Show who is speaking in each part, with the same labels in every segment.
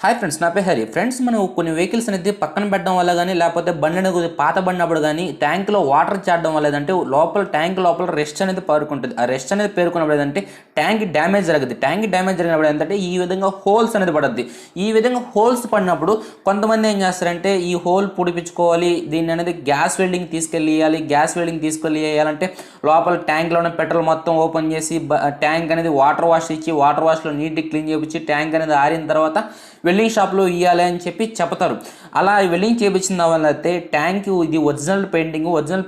Speaker 1: Hi friends, నా పేరు Hari. Friends, మనం కొన్ని వెహికల్స్ అనేది పక్కన పెట్టడం వల్ల కానీ లేకపోతే బండి అనేది పాత పడినప్పుడు కానీ ట్యాంక్లో వాటర్ చేరడం వల్ల ఏదంటే ట్యాంక్ లోపల రెస్ట్ అనేది పేరుకుంటుంది. ఆ రెస్ట్ అనేది పేరుకున్నప్పుడు ఏదంటే ట్యాంక్ డ్యామేజ్ జరుగుతుంది. ట్యాంక్ డ్యామేజ్ జరిగినప్పుడు ఏంటంటే ఈ విధంగా హోల్స్ అనేది పడుద్ది. ఈ విధంగా హోల్స్ పడినప్పుడు కొంతమంది ఏం చేస్తారంటే ఈ హోల్ పుడిపించుకోవాలి, దీన్ని అనేది గ్యాస్ వెల్డింగ్ తీసుకెళ్ళి వేయాలంటే లోపల ట్యాంక్లో ఉన్న పెట్రోల్ మొత్తం ఓపెన్ చేసి ట్యాంక్ అనేది వాటర్ వాష్ ఇచ్చి వాటర్ వాష్లో నీట్గా క్లీన్ చేయించి ట్యాంక్ అనేది ఆరిన తర్వాత వెల్డింగ్ షాప్లో ఇవ్వాలి అని చెప్పి చెప్తారు. అలా వెల్డింగ్ చేయించిన వల్ల అయితే ట్యాంక్ ఇది ఒరిజినల్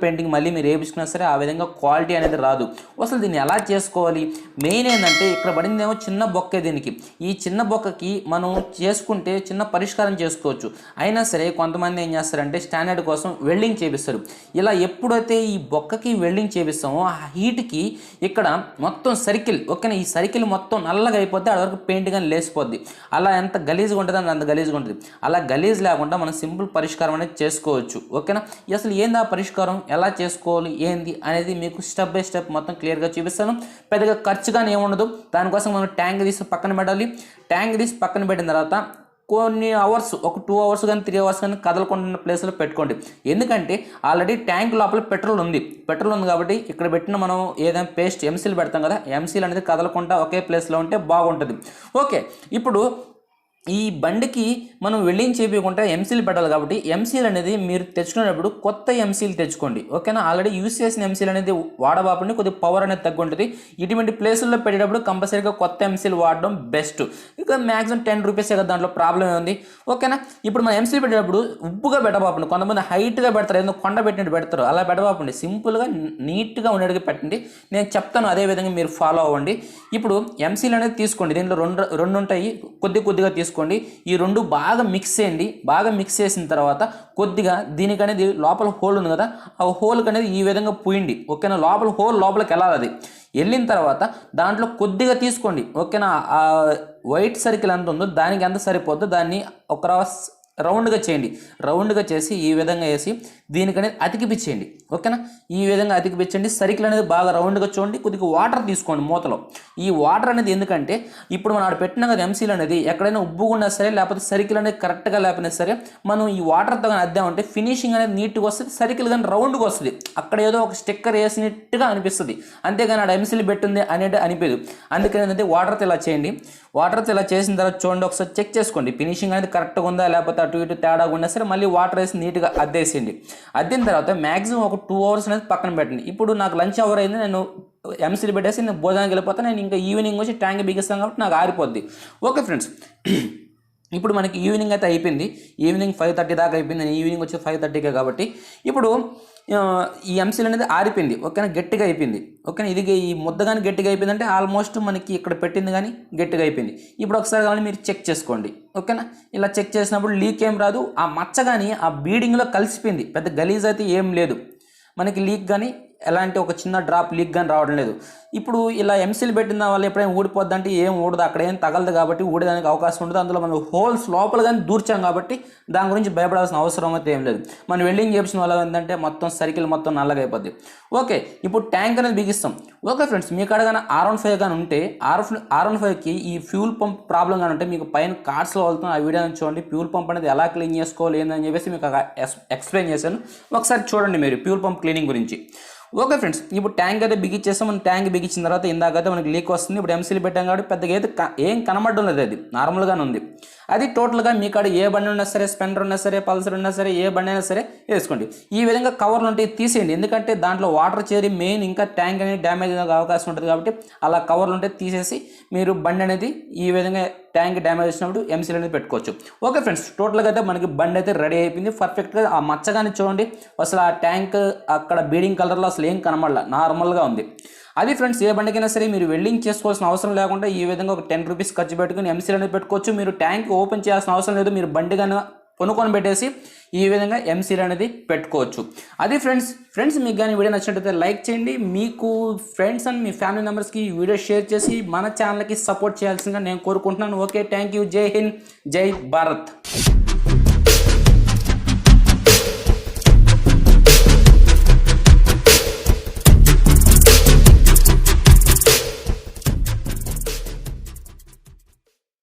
Speaker 1: పెయింటింగ్ మళ్ళీ మీరు వేయించుకున్నా సరే ఆ విధంగా క్వాలిటీ అనేది రాదు. అసలు దీన్ని ఎలా చేసుకోవాలి? మెయిన్ ఏంటంటే ఇక్కడ పడిందేమో చిన్న బొక్కే. దీనికి ఈ చిన్న బొక్కకి మనం చేసుకుంటే చిన్న పరిష్కారం చేసుకోవచ్చు. అయినా సరే కొంతమంది ఏం చేస్తారంటే స్టాండర్డ్ కోసం వెల్డింగ్ చేపిస్తారు. ఇలా ఎప్పుడైతే ఈ బొక్కకి వెల్డింగ్ చేపిస్తామో ఆ హీట్కి ఇక్కడ మొత్తం సర్కిల్ ఓకేనా, ఈ సర్కిల్ మొత్తం నల్లగా అయిపోతే అది వరకు పెయింట్ కానీ లేసిపోద్ది. అలా ఎంత గలీజ్గా ఉంటుంది అంత గలీజ్గా ఉంటుంది. అలా గలీజ్ లేకుండా మనం సింపుల్ పరిష్కారం అనేది చేసుకోవచ్చు. ఓకేనా, అసలు ఏంది ఆ పరిష్కారం, ఎలా చేసుకోవాలి ఏంది అనేది మీకు స్టెప్ బై స్టెప్ మొత్తం క్లియర్గా చూపిస్తాను. పెద్దగా ఖర్చుగానే ఏముండదు. దానికోసం మనం ట్యాంక్ తీసి పక్కన పెట్టాలి. ట్యాంక్ తీసి పక్కన పెట్టిన తర్వాత కొన్ని అవర్స్, ఒక 2 అవర్స్ కానీ 3 అవర్స్ కానీ కదలకుండా ప్లేస్లో పెట్టుకోండి. ఎందుకంటే ఆల్రెడీ ట్యాంక్ లోపల పెట్రోల్ ఉంది కాబట్టి ఇక్కడ పెట్టిన మనం ఏదైనా పేస్ట్ ఎంసీలు పెడతాం కదా, ఎంసీలు అనేది కదలకుండా ఒకే ప్లేస్లో ఉంటే బాగుంటుంది. ఓకే, ఇప్పుడు ఈ బండికి మనం వెల్డింగ్ చేయకుండా ఎంసీలు పెట్టాలి కాబట్టి ఎంసీలు అనేది మీరు తెచ్చుకునేటప్పుడు కొత్త ఎంసీలు తెచ్చుకోండి. ఓకేనా, ఆల్రెడీ యూస్ చేసిన ఎంసీలు అనేది వాడబాపండి, కొద్దిగా పవర్ అనేది తగ్గి ఉంటుంది. ఇటువంటి ప్లేసుల్లో పెట్టేటప్పుడు కంపల్సరీగా కొత్త ఎంసీలు వాడడం బెస్ట్. ఇక మ్యాక్సిమం 10 రూపీసే కదా, దాంట్లో ప్రాబ్లం ఉంది. ఓకేనా, ఇప్పుడు మనం ఎంసీలు పెట్టేటప్పుడు ఉప్పుగా పెట్టబాపండి. కొంతమంది హైట్గా పెడతారు, ఏదో కొండ పెట్టినట్టు పెడతారు. అలా పెట్టబాపండి, సింపుల్గా నీట్గా ఉండేట్టుగా పెట్టండి. నేను చెప్తాను, అదే విధంగా మీరు ఫాలో అవ్వండి. ఇప్పుడు ఎంసీలు అనేది తీసుకోండి. దీంట్లో రెండు ఉంటాయి, కొద్దిగా తీసుకోండి. ఈ రెండు బాగా మిక్స్ చేయండి. బాగా మిక్స్ చేసిన తర్వాత కొద్దిగా దీనికి అనేది లోపల హోల్ ఉంది కదా, ఆ హోల్కి అనేది ఈ విధంగా పూయండి. ఓకేనా, లోపలికి వెళ్ళాలి. అది వెళ్ళిన తర్వాత దాంట్లో కొద్దిగా తీసుకోండి. ఓకేనా, ఆ వైట్ సర్కిల్ ఎంత ఉందో దానికి ఎంత సరిపోద్దో దాన్ని ఒక రౌండ్గా చేయండి. రౌండ్గా చేసి ఈ విధంగా వేసి దీనికనేది అతికిపించేయండి. ఓకేనా, ఈ విధంగా అతికిపించండి. సర్కిల్ అనేది బాగా రౌండ్గా చూడండి. కొద్దిగా వాటర్ తీసుకోండి మూతలో. ఈ వాటర్ అనేది ఎందుకంటే ఇప్పుడు మనం ఆడ పెట్టినా కదా ఎంసీలు అనేది ఎక్కడైనా ఉబ్బుకున్నా సరే లేకపోతే సర్కిల్ అనేది కరెక్ట్గా లేకపోయినా సరే మనం ఈ వాటర్తో కానీ అద్దామంటే ఫినిషింగ్ అనేది నీట్గా వస్తుంది, సర్కిల్ కానీ రౌండ్గా వస్తుంది. అక్కడ ఏదో ఒక స్టిక్కర్ వేసినట్టుగా అనిపిస్తుంది, అంతేగాని ఆడ ఎంసీలు పెట్టింది అనేది అనిపించదు. అందుకని ఏంటంటే వాటర్తో ఇలా చేయండి. వాటర్తో ఇలా చేసిన తర్వాత చూడండి, ఒకసారి చెక్ చేసుకోండి ఫినిషింగ్ అనేది కరెక్ట్గా ఉందా, లేకపోతే అటు ఇటు తేడాగా ఉన్నా సరే మళ్ళీ వాటర్ వేసి నీట్గా అద్దేసేయండి. అద్దిన తర్వాత మ్యాక్సిమం ఒక 2 అవర్స్ అనేది పక్కన పెట్టండి. ఇప్పుడు నాకు లంచ్ అవర్ అయింది, నేను ఎంసీలు పెట్టేసి నేను భోజనానికి వెళ్ళిపోతాను. నేను ఇంకా ఈవినింగ్ వచ్చి ట్యాంక్ బిగిస్తాను కాబట్టి నాకు ఆరిపోద్ది. ఓకే ఫ్రెండ్స్, ఇప్పుడు మనకి ఈవినింగ్ అయితే అయిపోయింది. ఈవినింగ్ 5:30 దాకా అయిపోయింది. నేను ఈవినింగ్ వచ్చి 5:30కే కాబట్టి ఇప్పుడు ఈ ఎంసీలు అనేది ఆరిపోయింది. ఓకేనా, గట్టిగా అయిపోయింది. ఓకేనా, ఇది ఈ ముద్ద కానీ గట్టిగా అయిపోయిందంటే ఆల్మోస్ట్ మనకి ఇక్కడ పెట్టింది కానీ గట్టిగా అయిపోయింది. ఇప్పుడు ఒకసారి కానీ మీరు చెక్ చేసుకోండి. ఓకేనా, ఇలా చెక్ చేసినప్పుడు లీక్ ఏం రాదు. ఆ మచ్చ కానీ ఆ బీడింగ్లో కలిసిపోయింది, పెద్ద గలీజ్ అయితే ఏం లేదు. మనకి లీక్ కానీ ఎలాంటి ఒక చిన్న డ్రాప్ లీక్ కానీ రావడం లేదు. ఇప్పుడు ఇలా ఎంసీలు పెట్టిన వల్ల ఎప్పుడైనా ఊడిపోద్ది అంటే ఏం ఊడదు, అక్కడ ఏం తగలదు కాబట్టి ఊడడానికి అవకాశం ఉంటుంది. అందులో మనం హోల్స్ లోపల కానీ దూర్చాం కాబట్టి దాని గురించి భయపడాల్సిన అవసరం అయితే ఏం లేదు. మనం వెల్డింగ్ చేసిన వల్ల ఏంటంటే మొత్తం సర్కిల్ మొత్తం నల్లగా అయిపోద్ది. ఓకే, ఇప్పుడు ట్యాంక్ అనేది బిగిస్తాం. ఓకే ఫ్రెండ్స్, మీ కాడ కానీ R15 కానీ ఉంటే R15కి ఈ ఫ్యూల్ పంప్ ప్రాబ్లం కానీ ఉంటే మీకు పైన కార్డ్స్లో వెళ్తున్న ఆ వీడియోని చూడండి. ఫ్యూల్ పంప్ అనేది ఎలా క్లీన్ చేసుకోవాలి ఏందని చెప్పేసి మీకు ఎక్స్ప్లెయిన్ చేశాను. ఒకసారి చూడండి మీరు ఫ్యూల్ పంప్ క్లీనింగ్ గురించి. ఓకే ఫ్రెండ్స్, ఇప్పుడు ట్యాంక్ అయితే బిగించేస్తాం. మనం ట్యాంక్ బిగించిన తర్వాత ఇందాకైతే మనకి లీక్ వస్తుంది. ఇప్పుడు ఎంసీలు పెట్టాం కాబట్టి పెద్దగా అయితే ఏం కనబడడం లేదు, అది నార్మల్గానే ఉంది. అది టోటల్గా మీ కాడ ఏ బండి ఉన్నా సరే, స్పెండర్ ఉన్నా సరే, పల్సర్ ఉన్నా సరే, ఏ బండి అయినా సరే వేసుకోండి. ఈ విధంగా కవర్లు ఉంటే తీసేయండి, ఎందుకంటే దాంట్లో వాటర్ చేరి మెయిన్ ఇంకా ట్యాంక్ అనేది డ్యామేజ్ అయ్యే అవకాశం ఉంటుంది కాబట్టి అలా కవర్లు ఉంటే తీసేసి మీరు బండి అనేది ఈ విధంగా ట్యాంక్ డ్యామేజ్ వచ్చినప్పుడు ఎంసీలు అనేది పెట్టుకోవచ్చు. ఓకే ఫ్రెండ్స్, టోటల్గా అయితే మనకి బండి అయితే రెడీ అయిపోయింది పర్ఫెక్ట్గా. ఆ మచ్చగానే చూడండి, అసలు ఆ ట్యాంక్ అక్కడ బీడింగ్ కలర్లో అసలు ఏం కనబడలా, నార్మల్గా ఉంది. అది ఫ్రెండ్స్, ఏ బండికైనా సరే మీరు వెల్డింగ్ చేసుకోవాల్సిన అవసరం లేకుండా ఈ విధంగా ఒక 10 రూపీస్ ఖర్చు పెట్టుకుని ఎంసీలు అనేది పెట్టుకోవచ్చు. మీరు ట్యాంక్ ఓపెన్ చేయాల్సిన అవసరం లేదు, మీరు బండి కానీ కొనుక్కొని పెట్టేసి ఈ విధంగా ఎంసీలు అనేది పెట్టుకోవచ్చు. అది ఫ్రెండ్స్ మీకు కానీ వీడియో నచ్చినట్లయితే లైక్ చేయండి. మీకు ఫ్రెండ్స్ అండ్ మీ ఫ్యామిలీ మెంబర్స్కి ఈ వీడియో షేర్ చేసి మన ఛానల్కి సపోర్ట్ చేయాల్సిందిగా నేను కోరుకుంటున్నాను. Okay, thank you. జై హింద్, జై భారత్.